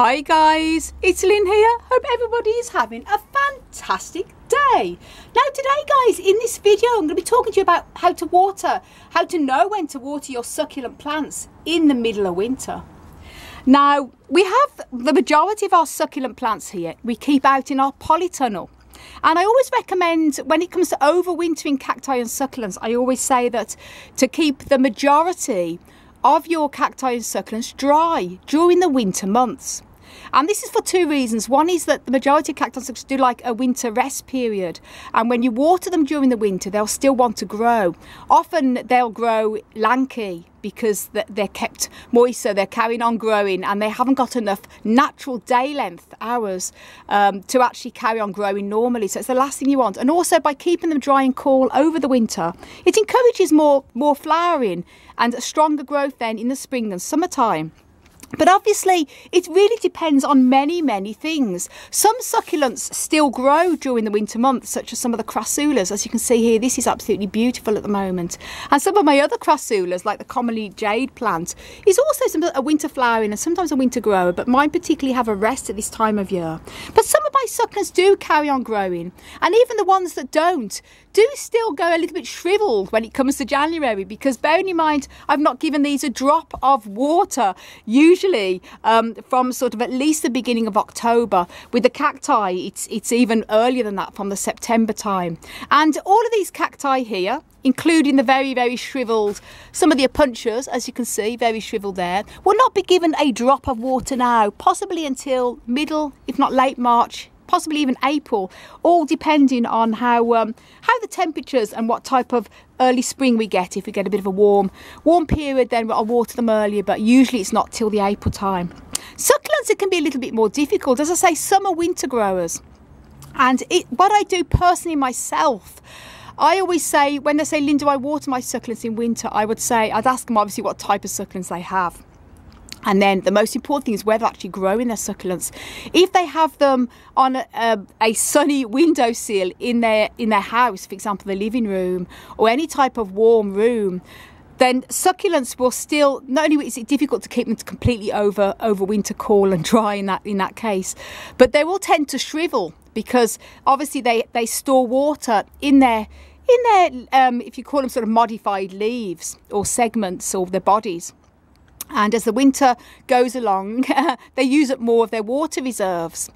Hi guys, it's Lynn here. Hope everybody is having a fantastic day. Now today guys, in this video I'm going to be talking to you about how to know when to water your succulent plants in the middle of winter. Now we have the majority of our succulent plants here we keep out in our polytunnel. And I always recommend, when it comes to overwintering cacti and succulents, I always say that to keep the majority of your cacti and succulents dry during the winter months. And this is for two reasons. One is that the majority of cacti and succulents do like a winter rest period, and when you water them during the winter they'll still want to grow. Often they'll grow lanky because they're kept moist, so they're carrying on growing and they haven't got enough natural day length hours to actually carry on growing normally. So it's the last thing you want. And also, by keeping them dry and cool over the winter, it encourages more flowering and a stronger growth then in the spring and summertime. But obviously it really depends on many things. Some succulents still grow during the winter months, such as some of the crassulas. As you can see here, this is absolutely beautiful at the moment. And some of my other crassulas, like the commonly jade plant, is also a winter flowering and sometimes a winter grower, but mine particularly have a rest at this time of year. But some of my succulents do carry on growing, and even the ones that don't do still go a little bit shriveled when it comes to January, because bearing in mind I've not given these a drop of water usually from sort of at least the beginning of October. With the cacti it's even earlier than that, from the September time. And all of these cacti here, including the very shriveled, some of the apuntias, as you can see, very shriveled there, will not be given a drop of water now, possibly until middle, if not late March, possibly even April, all depending on how the temperatures and what type of early spring we get. If we get a bit of a warm period, then I'll water them earlier, but usually it's not till the April time. Succulents, it can be a little bit more difficult. As I say, some are winter growers, and what I do personally myself, I always say, when they say, Lynn, do I water my succulents in winter, I'd ask them obviously what type of succulents they have. And then the most important thing is where they're actually growing their succulents. If they have them on a sunny windowsill in their house, for example, the living room, or any type of warm room, then succulents will still, not only is it difficult to keep them completely over winter cool and dry in that case, but they will tend to shrivel, because obviously they store water in their if you call them sort of modified leaves or segments of their bodies. And as the winter goes along, they use up more of their water reserves.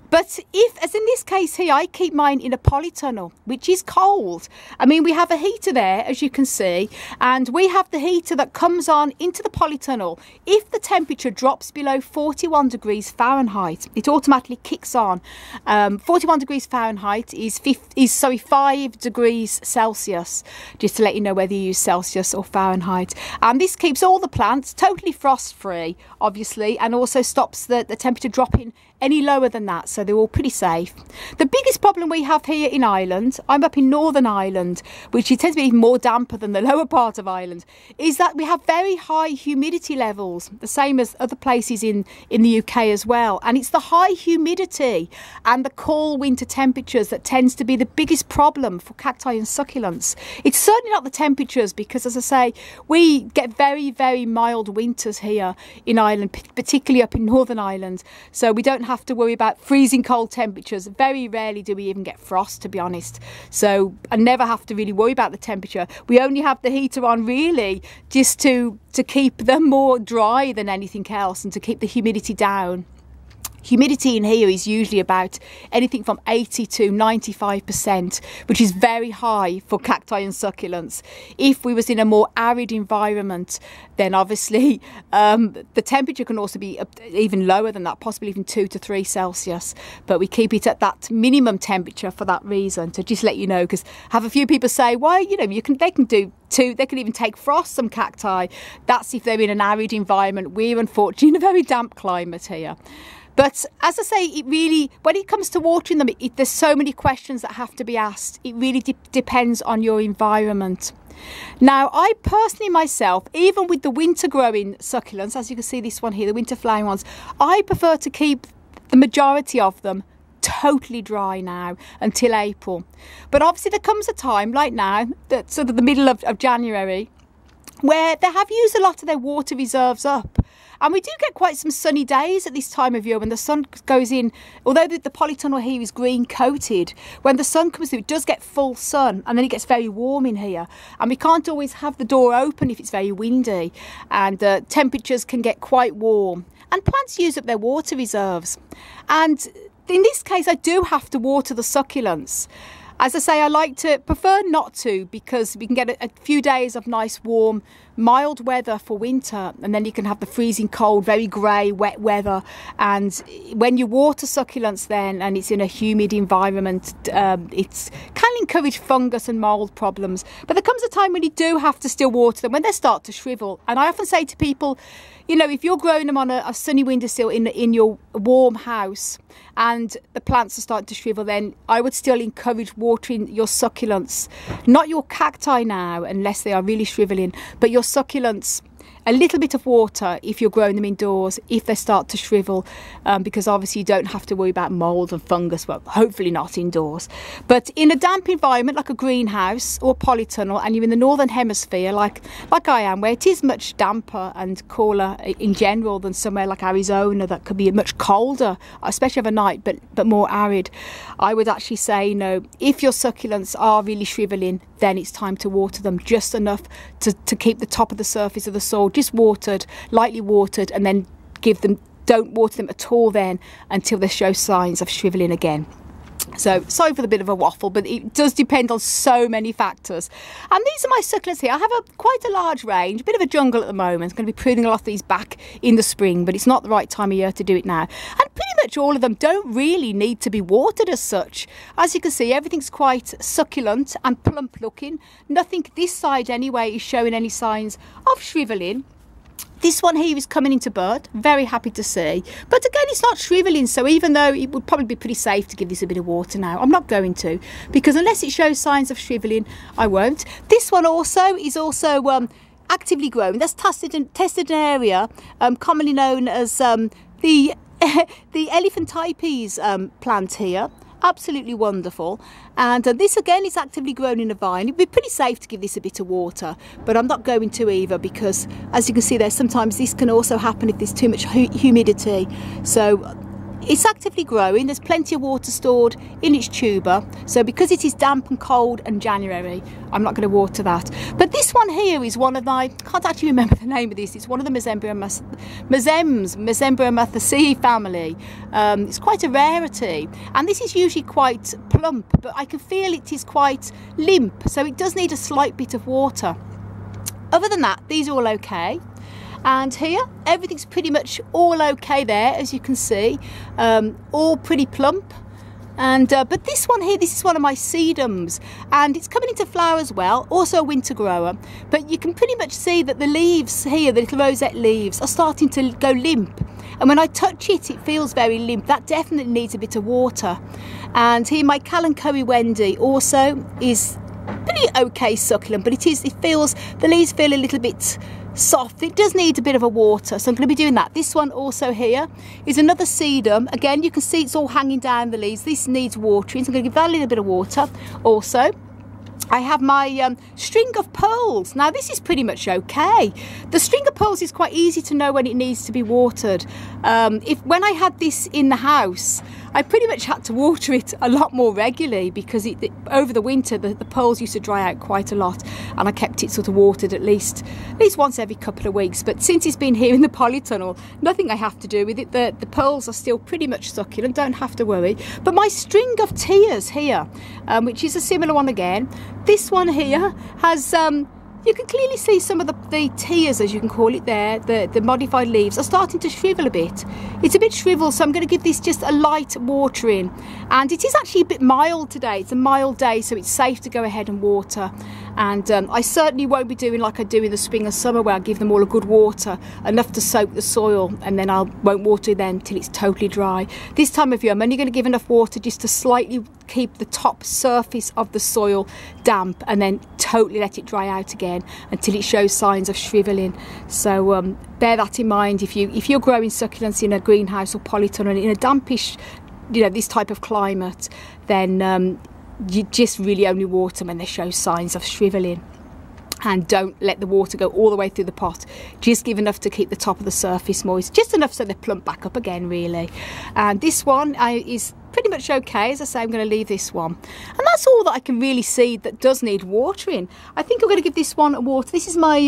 But as in this case here, I keep mine in a polytunnel, which is cold. I mean, we have a heater there, as you can see, and we have the heater that comes on into the polytunnel. If the temperature drops below 41 degrees Fahrenheit, it automatically kicks on. 41 degrees Fahrenheit is 5 degrees Celsius, just to let you know whether you use Celsius or Fahrenheit. And this keeps all the plants totally frost-free, obviously, and also stops the temperature dropping any lower than that, so they're all pretty safe. The biggest problem we have here in Ireland, I'm up in Northern Ireland, which it tends to be even more damper than the lower part of Ireland, is that we have very high humidity levels, the same as other places in the UK as well. And it's the high humidity and the cool winter temperatures that tends to be the biggest problem for cacti and succulents. It's certainly not the temperatures, because, as I say, we get very mild winters here in Ireland, particularly up in Northern Ireland, so we don't have to worry about freezing cold temperatures. Very rarely do we even get frost, to be honest, so I never have to really worry about the temperature. We only have the heater on really just to keep them more dry than anything else, and to keep the humidity down. Humidity in here is usually about anything from 80 to 95%, which is very high for cacti and succulents. If we was in a more arid environment, then obviously the temperature can also be even lower than that, possibly even 2 to 3 Celsius. But we keep it at that minimum temperature for that reason, to just let you know, because I have a few people say, well, you know, they can do 2, they can even take frost, some cacti. That's if they're in an arid environment. We're unfortunately in a very damp climate here. But as I say, it really, when it comes to watering them, there's so many questions that have to be asked. It really depends on your environment. Now, I personally myself, even with the winter growing succulents, as you can see this one here, the winter flowering ones, I prefer to keep the majority of them totally dry now until April. But obviously there comes a time like now, that sort of the middle of January, where they have used a lot of their water reserves up. And we do get quite some sunny days at this time of year when the sun goes in. Although the polytunnel here is green coated, when the sun comes through, it does get full sun, and then it gets very warm in here. And we can't always have the door open if it's very windy, and temperatures can get quite warm. And plants use up their water reserves. And in this case, I do have to water the succulents. As I say, I prefer not to, because we can get a few days of nice, warm, mild weather for winter, and then you can have the freezing cold, very grey, wet weather. And when you water succulents then, and it's in a humid environment, it can encourage fungus and mould problems. But there comes a time when you do have to still water them, when they start to shrivel. And I often say to people, you know, if you're growing them on a sunny windowsill in your warm house and the plants are starting to shrivel, then I would still encourage watering your succulents. Not your cacti now, unless they are really shriveling, but your succulents. A little bit of water if you're growing them indoors, if they start to shrivel, because obviously you don't have to worry about mould and fungus, well, hopefully not indoors. But in a damp environment like a greenhouse or a polytunnel, and you're in the northern hemisphere like I am, where it is much damper and cooler in general than somewhere like Arizona that could be much colder, especially overnight, but more arid, I would actually say, you know, if your succulents are really shriveling, then it's time to water them just enough to keep the top of the surface of the soil just watered, lightly watered, and then don't water them at all then until they show signs of shriveling again. So sorry for the bit of a waffle, but it does depend on so many factors. And these are my succulents here. I have quite a large range, a bit of a jungle at the moment. I'm going to be pruning a lot of these back in the spring, but it's not the right time of year to do it now. And pretty much all of them don't really need to be watered as such. As you can see, everything's quite succulent and plump looking. Nothing this side anyway is showing any signs of shriveling. This one here is coming into bud, very happy to see. But again, it's not shriveling, so even though it would probably be pretty safe to give this a bit of water now, I'm not going to, because unless it shows signs of shriveling, I won't. This one also is actively growing. That's tested in an area commonly known as the elephantypes plant here. Absolutely wonderful. And this again is actively grown in a vine. It'd be pretty safe to give this a bit of water, but I'm not going to either, because as you can see there, sometimes this can also happen if there's too much humidity. So it's actively growing. There's plenty of water stored in its tuber, so because it is damp and cold and January, I'm not going to water that. But this one here is one of my, I can't actually remember the name of this, it's one of the Mesembryomathaceae family. It's quite a rarity, and this is usually quite plump, but I can feel it is quite limp, so it does need a slight bit of water. Other than that, these are all okay. And here, everything's pretty much all okay there, as you can see, all pretty plump. And but this one here, this is one of my sedums, and it's coming into flower as well, also a winter grower. But you can pretty much see that the leaves here, the little rosette leaves, are starting to go limp. And when I touch it, it feels very limp. That definitely needs a bit of water. And here, my Kalanchoe Wendy also is pretty okay succulent, but the leaves feel a little bit soft. It does need a bit of a water, so I'm going to be doing that. This one also here is another sedum. Again, you can see it's all hanging down the leaves. This needs watering, so I'm going to give that a little bit of water. Also, I have my string of pearls. Now this is pretty much okay. The string of pearls is quite easy to know when it needs to be watered. When I had this in the house, I pretty much had to water it a lot more regularly, because over the winter the pearls used to dry out quite a lot, and I kept it sort of watered at least once every couple of weeks. But since it's been here in the polytunnel, nothing I have to do with it. The pearls are still pretty much succulent, don't have to worry. But my string of tears here, which is a similar one again, this one here has you can clearly see some of the tears, as you can call it there, the modified leaves are starting to shrivel a bit. It's a bit shriveled, so I'm going to give this just a light watering. And it is actually a bit mild today. It's a mild day, so it's safe to go ahead and water. And I certainly won't be doing like I do in the spring and summer, where I give them all a good water, enough to soak the soil, and then I won't water them till it's totally dry. This time of year, I'm only going to give enough water just to slightly keep the top surface of the soil damp, and then totally let it dry out again until it shows signs of shriveling. So bear that in mind if you're growing succulents in a greenhouse or polytunnel in a dampish, this type of climate, then you just really only water when they show signs of shriveling. And don't let the water go all the way through the pot. Just give enough to keep the top of the surface moist, just enough so they plump back up again, really. And this one is pretty much okay. As I say, I'm going to leave this one, and that's all that I can really see that does need watering. I think I'm going to give this one a water. This is my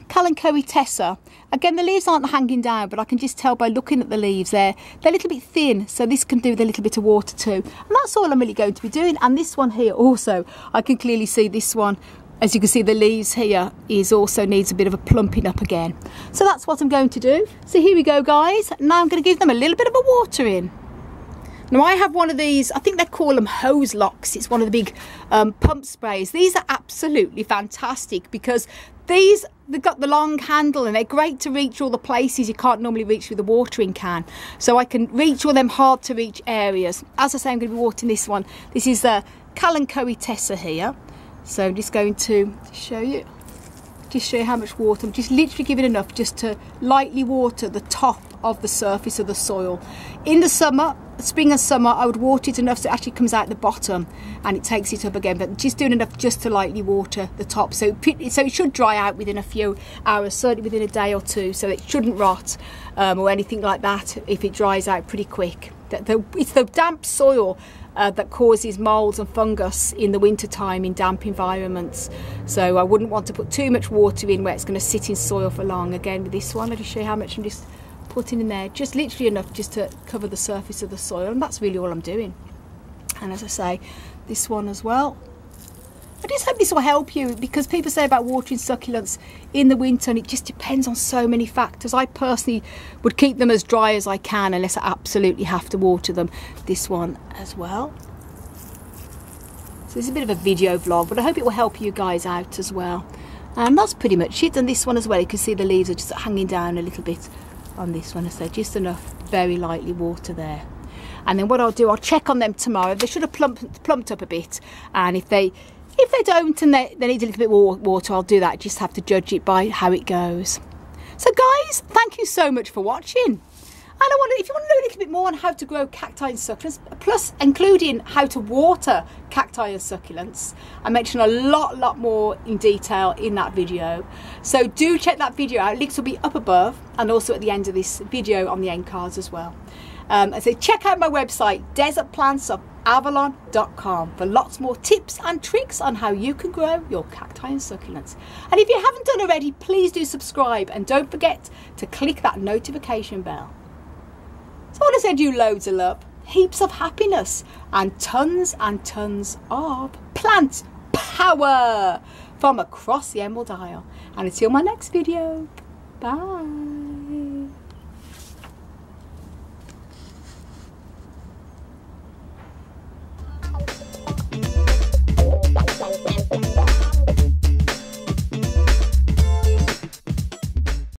Kalanchoe. Again, the leaves aren't hanging down, but I can just tell by looking at the leaves they're a little bit thin, so this can do with a little bit of water too. And that's all I'm really going to be doing. And this one here also, I can clearly see this one. As you can see, the leaves here also needs a bit of a plumping up again. So that's what I'm going to do. So here we go, guys. Now I'm going to give them a little bit of a watering. Now I have one of these, I think they call them hose locks. It's one of the big pump sprays. These are absolutely fantastic because they've got the long handle and they're great to reach all the places you can't normally reach with a watering can. So I can reach all them hard to reach areas. As I say, I'm going to be watering this one. This is the Kalanchoe here. So I'm just going to show you how much water. I'm just literally giving enough just to lightly water the top of the surface of the soil. In the summer, spring and summer, I would water it enough so it actually comes out the bottom and it takes it up again, but just doing enough just to lightly water the top. So it should dry out within a few hours, certainly within a day or two, so it shouldn't rot or anything like that if it dries out pretty quick. It's the damp soil that causes molds and fungus in the winter time in damp environments, so I wouldn't want to put too much water in where it's going to sit in soil for long. Again, with this one, I'll just show you how much I'm just putting in there, just literally enough just to cover the surface of the soil, and that's really all I'm doing. And as I say, this one as well. I just hope this will help you, because people say about watering succulents in the winter and it just depends on so many factors. I personally would keep them as dry as I can unless I absolutely have to water them. This one as well. So this is a bit of a video vlog, but I hope it will help you guys out as well. And that's pretty much it. And this one as well, you can see the leaves are just hanging down a little bit on this one. I say just enough, very lightly water there. And then what I'll do, I'll check on them tomorrow. They should have plumped up a bit, and if they don't and they need a little bit more water, I'll do that. Just have to judge it by how it goes. So guys, thank you so much for watching. And if you want to know a little bit more on how to grow cacti and succulents, plus including how to water cacti and succulents, I mentioned a lot more in detail in that video. So do check that video out. Links will be up above and also at the end of this video on the end cards as well. So check out my website, desertplantsofAvalon.com, for lots more tips and tricks on how you can grow your cacti and succulents. And if you haven't done already, please do subscribe and don't forget to click that notification bell. So I want to send you loads of love, heaps of happiness, and tons of plant power from across the Emerald Isle. And until my next video, bye.